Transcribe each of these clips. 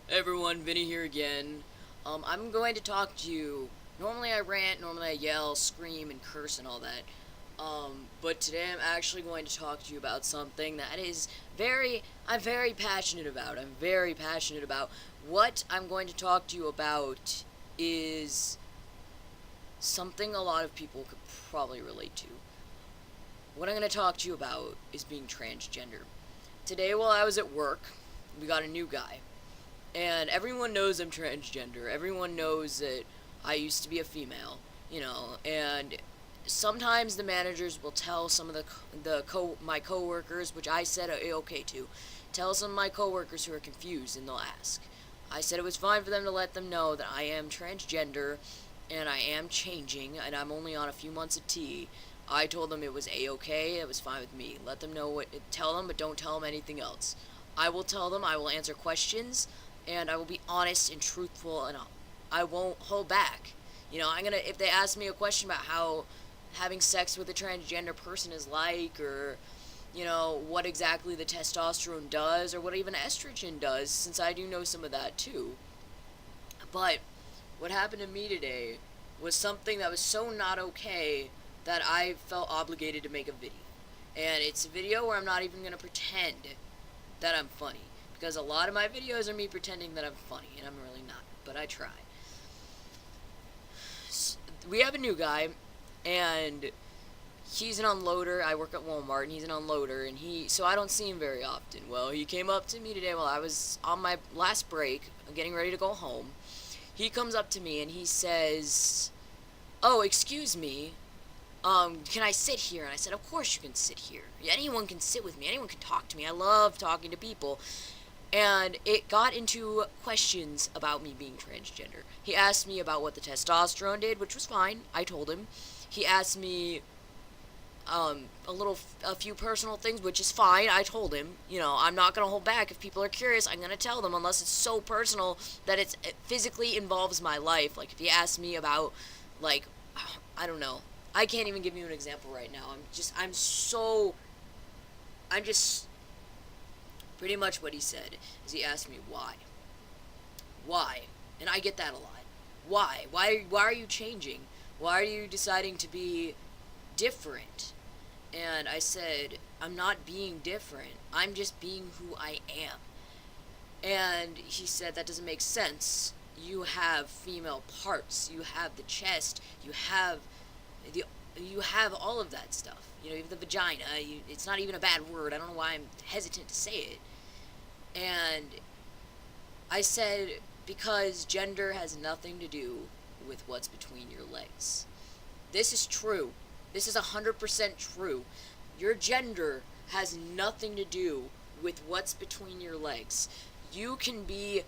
Hey everyone, Vinny here again. I'm going to talk to you. Normally I rant, normally I yell, scream, and curse and all that. But today I'm actually going to talk to you about something that I'm very passionate about. I'm very passionate about. What I'm going to talk to you about is something a lot of people could probably relate to. What I'm going to talk to you about is being transgender. Today while I was at work, we got a new guy. And everyone knows I'm transgender. Everyone knows that I used to be a female, and sometimes the managers will tell some of my coworkers, which I said okay to, tell some of my coworkers who are confused, and they'll ask. I said it was fine for them to let them know that I am transgender and I am changing and I'm only on a few months of T. I told them it was a-okay, it was fine with me. Let them know tell them, but don't tell them anything else. I will tell them, I will answer questions, and I will be honest and truthful, and I won't hold back. If they ask me a question about how having sex with a transgender person is like, or what exactly the testosterone does, or what even estrogen does, since I do know some of that too. But what happened to me today was something that was so not okay that I felt obligated to make a video. And it's a video where I'm not even going to pretend that I'm funny. Because a lot of my videos are me pretending that I'm funny, and I'm really not. But I try. We have a new guy, and he's an unloader. I work at Walmart, and he's an unloader, so I don't see him very often. Well, he came up to me today while I was on my last break, getting ready to go home. He comes up to me and he says, "Oh, excuse me, can I sit here?" And I said, "Of course you can sit here. Anyone can sit with me. Anyone can talk to me. I love talking to people." And it got into questions about me being transgender. He asked me about what the testosterone did, which was fine. I told him. He asked me a few personal things, which is fine. I told him. I'm not gonna hold back. If people are curious, I'm gonna tell them, unless it's so personal that it physically involves my life. Like if he asked me about, like, I don't know. I can't even give you an example right now. I'm just pretty much what he said is he asked me why, and I get that a lot. Why are you changing? Why are you deciding to be different? And I said, I'm not being different. I'm just being who I am. And he said, that doesn't make sense. You have female parts. You have the chest. The you have all of that stuff. You have the vagina. It's not even a bad word. I don't know why I'm hesitant to say it. And I said, because gender has nothing to do with what's between your legs. This is true. This is 100% true. Your gender has nothing to do with what's between your legs. You can be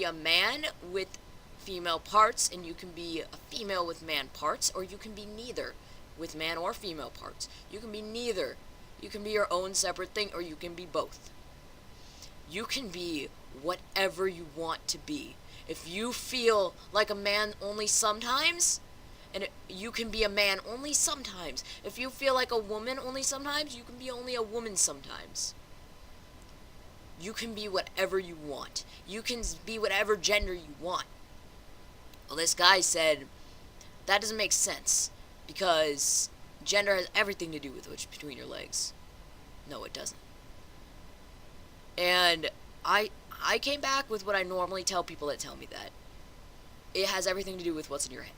a man with female parts, and you can be a female with man parts, or you can be neither with man or female parts. You can be neither. You can be your own separate thing, or you can be both. You can be whatever you want to be. If you feel like a man only sometimes, and you can be a man only sometimes. If you feel like a woman only sometimes, you can be only a woman sometimes. You can be whatever you want. You can be whatever gender you want. Well, this guy said, that doesn't make sense, because gender has everything to do with what's between your legs. No, it doesn't. And I came back with what I normally tell people that tell me that. It has everything to do with what's in your head.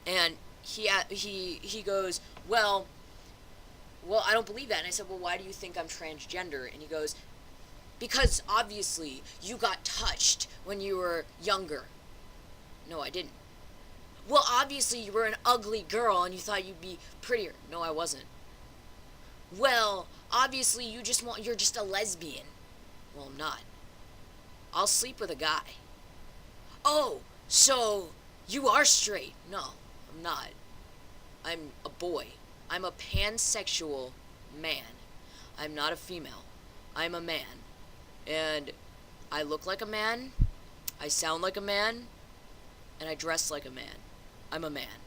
And he goes, well, I don't believe that. And I said, well, why do you think I'm transgender? And he goes, because obviously you got touched when you were younger. No, I didn't. Well, obviously you were an ugly girl and you thought you'd be prettier. No, I wasn't. Well, obviously you're just a lesbian. Well, I'm not. I'll sleep with a guy. Oh, so you are straight. No, I'm not. I'm a boy. I'm a pansexual man. I'm not a female. I'm a man. And I look like a man, I sound like a man, and I dress like a man. I'm a man.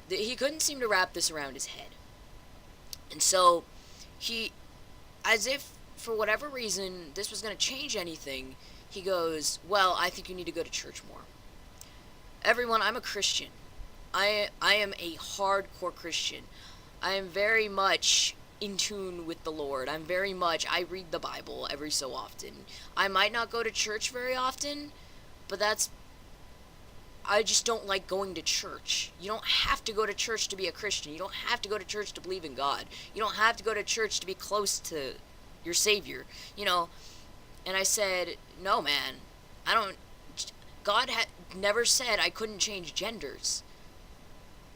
He couldn't seem to wrap this around his head. And so he, as if for whatever reason this was going to change anything, He goes, well, I think you need to go to church more. Everyone, I'm a Christian. I am a hardcore Christian. I am very much in tune with the Lord. I read the Bible every so often. I might not go to church very often, but I just don't like going to church. You don't have to go to church to be a Christian. You don't have to go to church to believe in God. You don't have to go to church to be close to your Savior. And I said, no, man, I don't. God had never said I couldn't change genders.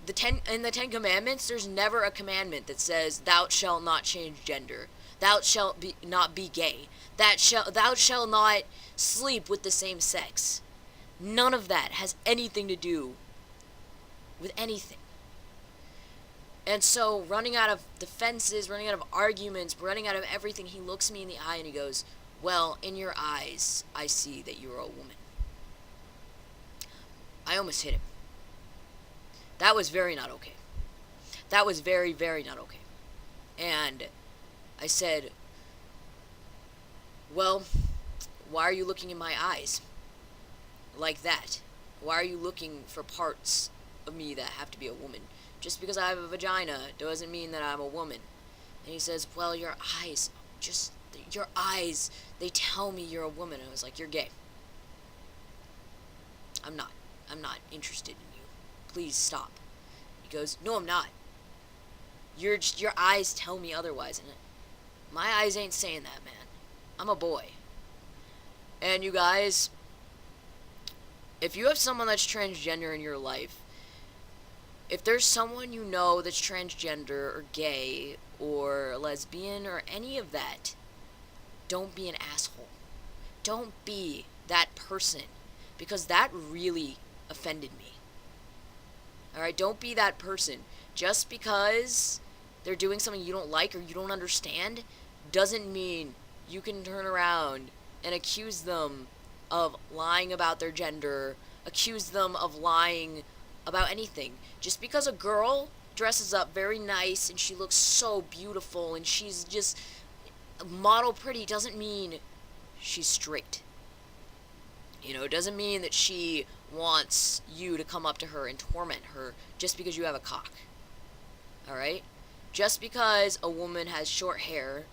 In the Ten Commandments, there's never a commandment that says, thou shalt not change gender. Thou shalt not be gay. Thou shalt not sleep with the same sex. None of that has anything to do with anything. And so, running out of defenses, running out of arguments, running out of everything, he looks me in the eye and he goes, well, in your eyes, I see that you're a woman. I almost hit him. That was very not okay. That was very, very not okay. And I said, well, why are you looking in my eyes like that? Why are you looking for parts of me that have to be a woman? Just because I have a vagina doesn't mean that I'm a woman. And he says, well, your eyes, they tell me you're a woman. And I was like, you're gay. I'm not interested in you. Please stop. He goes, no, I'm not. Your eyes tell me otherwise. And my eyes ain't saying that, man. I'm a boy. And you guys, if you have someone that's transgender in your life, if there's someone you know that's transgender or gay or lesbian or any of that, don't be an asshole. Don't be that person, because that really offended me. Alright, don't be that person. Just because they're doing something you don't like or you don't understand doesn't mean you can turn around and accuse them of lying about their gender, accuse them of lying about anything. Just because a girl dresses up very nice and she looks so beautiful and she's just model pretty doesn't mean she's straight. It doesn't mean that she wants you to come up to her and torment her just because you have a cock. Alright? Just because a woman has short hair,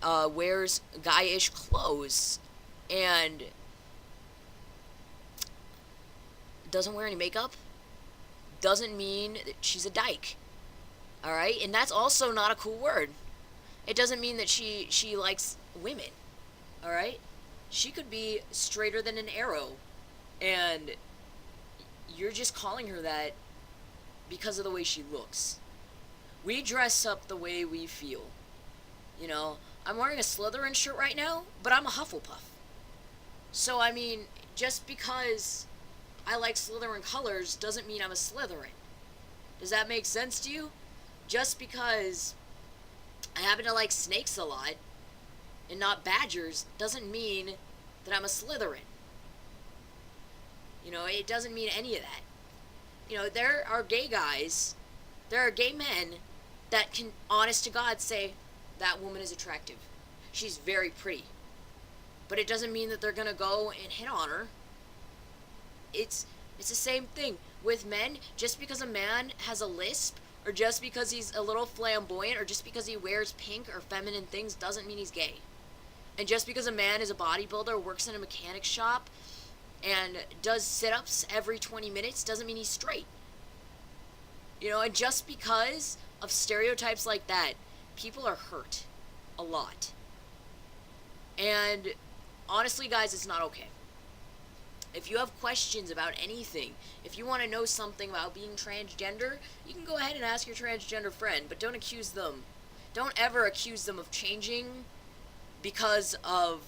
wears guy-ish clothes, and doesn't wear any makeup, doesn't mean that she's a dyke. Alright? And that's also not a cool word. It doesn't mean that she likes women. Alright? She could be straighter than an arrow, and you're just calling her that because of the way she looks. We dress up the way we feel. I'm wearing a Slytherin shirt right now, but I'm a Hufflepuff. So, just because I like Slytherin colors doesn't mean I'm a Slytherin. Does that make sense to you? Just because I happen to like snakes a lot and not badgers doesn't mean that I'm a Slytherin. It doesn't mean any of that. There are gay guys, there are gay men that can, honest to God, say, that woman is attractive. She's very pretty. But it doesn't mean that they're going to go and hit on her. It's the same thing with men. Just because a man has a lisp, or just because he's a little flamboyant, or just because he wears pink or feminine things doesn't mean he's gay. And just because a man is a bodybuilder, works in a mechanic shop, and does sit-ups every 20 minutes doesn't mean he's straight. And just because of stereotypes like that, people are hurt a lot. And honestly, guys, it's not okay. If you have questions about anything, if you want to know something about being transgender, you can go ahead and ask your transgender friend, but don't ever accuse them of changing because of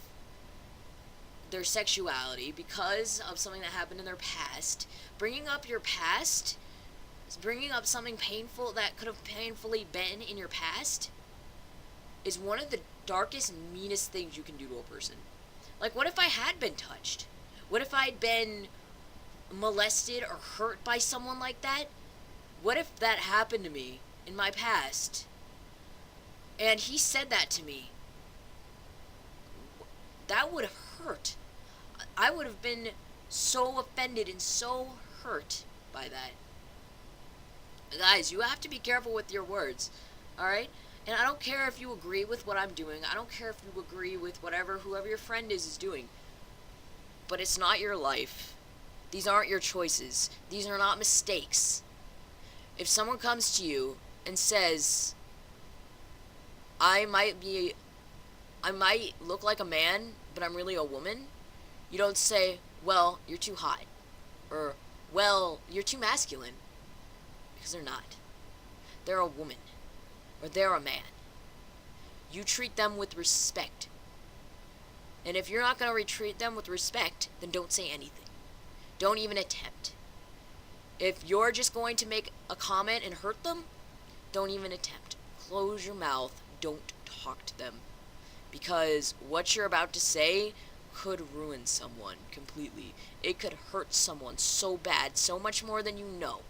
their sexuality, because of something that happened in their past. Bringing up your past, bringing up something painful that could have painfully been in your past, is one of the darkest, meanest things you can do to a person. Like, what if I had been touched? What if I'd been molested or hurt by someone like that? What if that happened to me in my past? And he said that to me. That would have hurt. I would have been so offended and so hurt by that. Guys, you have to be careful with your words, alright? And I don't care if you agree with what I'm doing. I don't care if you agree with whoever your friend is doing. But it's not your life. These aren't your choices. These are not mistakes. If someone comes to you and says, I might look like a man, but I'm really a woman, you don't say, well, you're too hot. Or, well, you're too masculine. Because they're not. They're a woman. Or they're a man. You treat them with respect. And if you're not going to treat them with respect, then don't say anything. Don't even attempt. If you're just going to make a comment and hurt them, don't even attempt. Close your mouth. Don't talk to them. Because what you're about to say could ruin someone completely. It could hurt someone so bad, so much more than you know.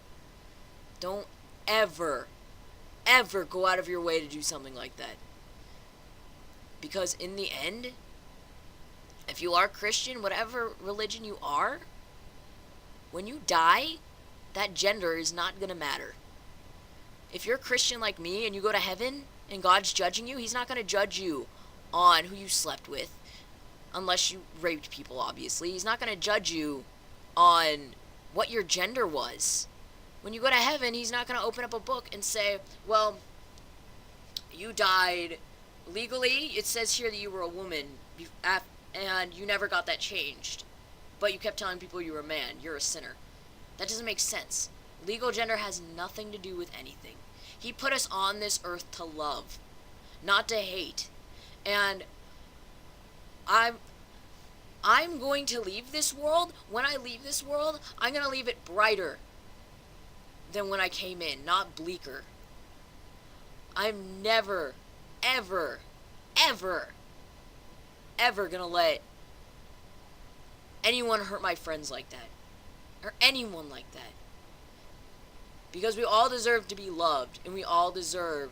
Don't ever go out of your way to do something like that. Because in the end, if you are Christian, whatever religion you are, when you die, that gender is not going to matter. If you're Christian like me and you go to heaven and God's judging you, he's not going to judge you on who you slept with, unless you raped people, obviously. He's not going to judge you on what your gender was. When you go to heaven, he's not going to open up a book and say, well, you died legally. It says here that you were a woman, and you never got that changed. But you kept telling people you were a man. You're a sinner. That doesn't make sense. Legal gender has nothing to do with anything. He put us on this earth to love, not to hate. And I'm going to leave this world. When I leave this world, I'm going to leave it brighter than when I came in, not bleaker. I'm never, ever, ever, ever gonna let anyone hurt my friends like that. Or anyone like that. Because we all deserve to be loved, and we all deserve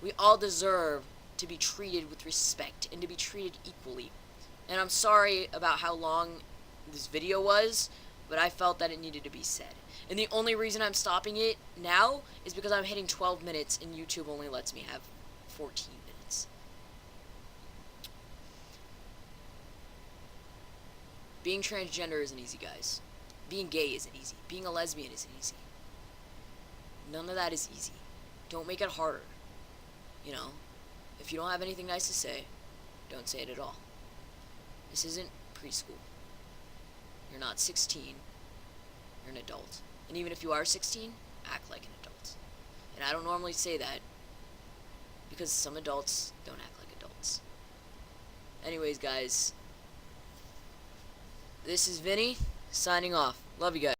to be treated with respect and to be treated equally. And I'm sorry about how long this video was, but I felt that it needed to be said. And the only reason I'm stopping it now is because I'm hitting 12 minutes and YouTube only lets me have 14 minutes. Being transgender isn't easy, guys. Being gay isn't easy. Being a lesbian isn't easy. None of that is easy. Don't make it harder. You know, if you don't have anything nice to say, don't say it at all. This isn't preschool. You're not 16. You're an adult. And even if you are 16, act like an adult. And I don't normally say that because some adults don't act like adults. Anyways, guys, this is Vinny signing off. Love you guys.